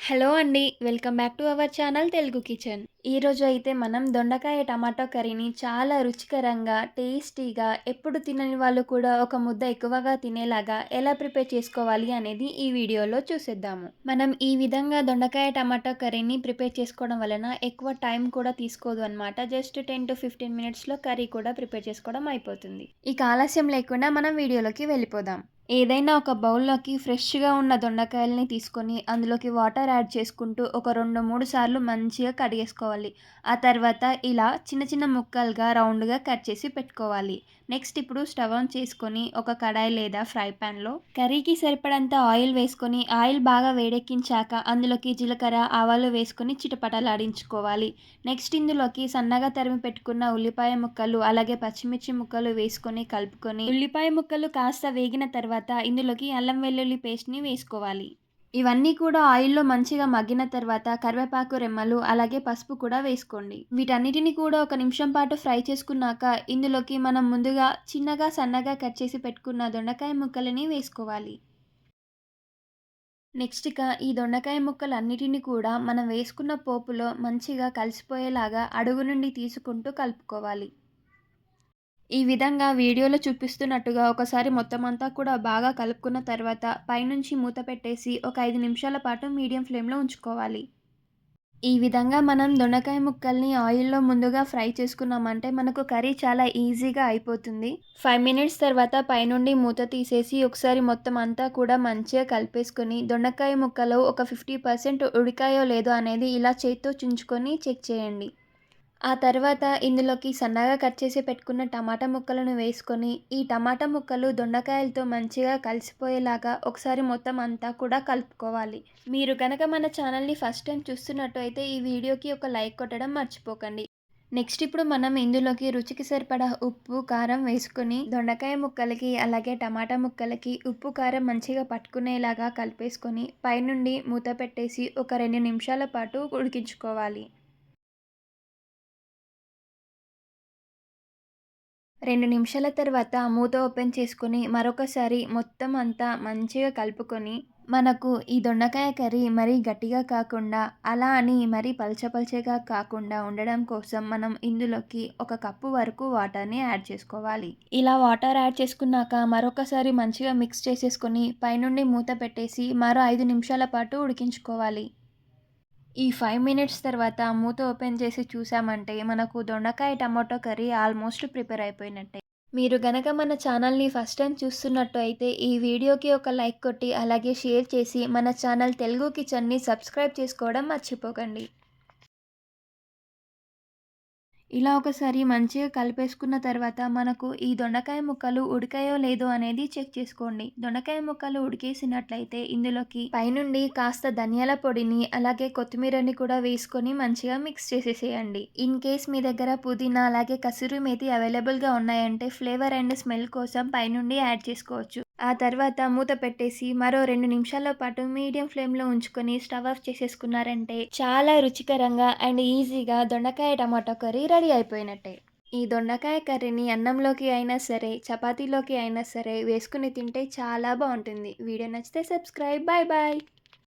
Hello అండి. Welcome back to our channel Telugu kitchen. ఈరోజు అయితే మనం దొండకాయ టమాటో కర్రీని చాలా రుచికరంగా, టేస్టీగా ఎప్పుడు తినని వాళ్ళు కూడా ఒక ముద్ద ఎక్కువగా తినేలాగా ఎలా ప్రిపేర్ చేసుకోవాలి అనేది ఈ వీడియోలో చూసేద్దాము. మనం ఈ విధంగా దొండకాయ టమాటో కర్రీని ప్రిపేర్ చేసుకోవడం వలన ఎక్కువ టైం కూడా తీసుకోదు అనమాట. జస్ట్ 10-15 మినిట్స్‌లో కర్రీ కూడా ప్రిపేర్ చేసుకోవడం అయిపోతుంది. ఇక ఆలస్యం లేకుండా మనం వీడియోలోకి వెళ్ళిపోదాం. ఏదైనా ఒక బౌల్‌లోకి ఫ్రెష్‌గా ఉన్న దొండకాయలని తీసుకొని, అందులోకి వాటర్ యాడ్ చేసుకుంటూ ఒక 2, 3 సార్లు మంచిగా కడిగేసుకోవాలి. ఆ తర్వాత ఇలా చిన్న చిన్న ముక్కలుగా రౌండ్‌గా కట్ చేసి పెట్టుకోవాలి. నెక్స్ట్ ఇప్పుడు స్టవ్ ఆన్ చేసుకొని ఒక కడాయి లేదా ఫ్రై పాన్‌లో కర్రీకి సరిపడంత ఆయిల్ వేసుకొని, ఆయిల్ బాగా వేడెక్కించాక అందులోకి జీలకర్ర, ఆవాలు వేసుకొని చిటపటలాడించుకోవాలి. నెక్స్ట్ ఇందులోకి సన్నగా తరిమి పెట్టుకున్న ఉల్లిపాయ ముక్కలు, అలాగే పచ్చిమిర్చి ముక్కలు వేసుకొని కలుపుకొని, ఉల్లిపాయ ముక్కలు కాస్త వేగిన తర్వాత ఇందులోకి అల్లం వెల్లుల్లి పేస్ట్‌ని వేసుకోవాలి. ఇవన్నీ కూడా ఆయిల్‌లో మంచిగా మగ్గిన తర్వాత కరివేపాకు రెమ్మలు, అలాగే పసుపు కూడా వేసుకోండి. వీటన్నిటిని కూడా ఒక నిమిషం పాటు ఫ్రై చేసుకున్నాక ఇందులోకి మనం ముందుగా చిన్నగా, సన్నగా కట్ చేసి పెట్టుకున్న దొండకాయ ముక్కలని వేసుకోవాలి. నెక్స్ట్ ఇక ఈ దొండకాయ ముక్కలన్నిటిని కూడా మనం వేసుకున్న పోపులో మంచిగా కలిసిపోయేలాగా అడుగు నుండి తీసుకుంటూ కలుపుకోవాలి. ఈ విధంగా వీడియోలో చూపిస్తున్నట్టుగా ఒకసారి మొత్తం అంతా కూడా బాగా కలుపుకున్న తర్వాత పైనుంచి మూత పెట్టేసి ఒక 5 నిమిషాల పాటు మీడియం ఫ్లేమ్‌లో ఉంచుకోవాలి. ఈ విధంగా మనం దొండకాయ ముక్కల్ని ఆయిల్‌లో ముందుగా ఫ్రై చేసుకున్నామంటే మనకు కర్రీ చాలా ఈజీగా అయిపోతుంది. 5 మినిట్స్ తర్వాత పైనుండి మూత తీసేసి ఒకసారి మొత్తం అంతా కూడా మంచిగా కలిపేసుకొని దొండకాయ ముక్కలు ఒక 50% ఉడికాయో లేదో అనేది ఇలా చేత్తో చించుకొని చెక్ చేయండి. ఆ తర్వాత ఇందులోకి సన్నగా కట్ చేసి పెట్టుకున్న టమాటా ముక్కలను వేసుకొని, ఈ టమాటా ముక్కలు దొండకాయలతో మంచిగా కలిసిపోయేలాగా ఒకసారి మొత్తం అంతా కూడా కలుపుకోవాలి. మీరు గనక మన ఛానల్‌ని ఫస్ట్ టైం చూస్తున్నట్టు అయితే ఈ వీడియోకి ఒక లైక్ కొట్టడం మర్చిపోకండి. నెక్స్ట్ ఇప్పుడు మనం ఇందులోకి రుచికి సరిపడా ఉప్పు, కారం వేసుకొని దొండకాయ ముక్కలకి, అలాగే టమాటా ముక్కలకి ఉప్పు, కారం మంచిగా పట్టుకునేలాగా కలిపేసుకొని పైనుండి మూత పెట్టేసి ఒక 2 నిమిషాల పాటు ఉడికించుకోవాలి. 2 నిమిషాల తర్వాత మూత ఓపెన్ చేసుకొని మరొకసారి మొత్తం అంతా మంచిగా కలుపుకొని, మనకు ఈ దొండకాయ కర్రీ మరీ గట్టిగా కాకుండా, అలా అని మరీ పల్చగా కాకుండా ఉండడం కోసం మనం ఇందులోకి ఒక కప్పు వరకు వాటర్‌ని యాడ్ చేసుకోవాలి. ఇలా వాటర్ యాడ్ చేసుకున్నాక మరొకసారి మంచిగా మిక్స్ చేసేసుకొని పైనుండి మూత పెట్టేసి మరో 5 నిమిషాల పాటు ఉడికించుకోవాలి. ఈ 5 మినిట్స్ తర్వాత మూత ఓపెన్ చేసి చూసామంటే మనకు దొండకాయ టమాటో కర్రీ ఆల్మోస్ట్ ప్రిపేర్ అయిపోయినట్టే. మీరు గనక మన ఛానల్‌ని ఫస్ట్ టైం చూస్తున్నట్టు అయితే ఈ వీడియోకి ఒక లైక్ కొట్టి అలాగే షేర్ చేసి మన ఛానల్ తెలుగు కిచెన్‌ని సబ్స్క్రైబ్ చేసుకోవడం మర్చిపోకండి. ఇలా ఒకసారి మంచిగా కలిపేసుకున్న తర్వాత మనకు ఈ దొండకాయ ముక్కలు ఉడికాయో లేదో అనేది చెక్ చేసుకోండి. దొండకాయ ముక్కలు ఉడికేసినట్లయితే ఇందులోకి పైనుండి కాస్త ధనియాల పొడిని అలాగే కొత్తిమీరని కూడా వేసుకొని మంచిగా మిక్స్ చేసేసేయండి. ఇన్ కేస్ మీ దగ్గర పుదీనా అలాగే కసూరి మేతి అవైలబుల్‌గా ఉన్నాయంటే ఫ్లేవర్ అండ్ స్మెల్ కోసం పైనుండి యాడ్ చేసుకోవచ్చు. ఆ తర్వాత మూత పెట్టేసి మరో 2 నిమిషాల పాటు మీడియం ఫ్లేమ్‌లో ఉంచుకొని స్టవ్ ఆఫ్ చేసేసుకున్నారంటే చాలా రుచికరంగా అండ్ ఈజీగా దొండకాయ టమాటో కర్రీ రెడీ అయిపోయినట్టే. ఈ దొండకాయ కర్రీని అన్నంలోకి అయినా సరే, చపాతీలోకి అయినా సరే వేసుకొని తింటే చాలా బావుంటుంది. వీడియో నచ్చితే సబ్స్క్రైబ్. Bye bye.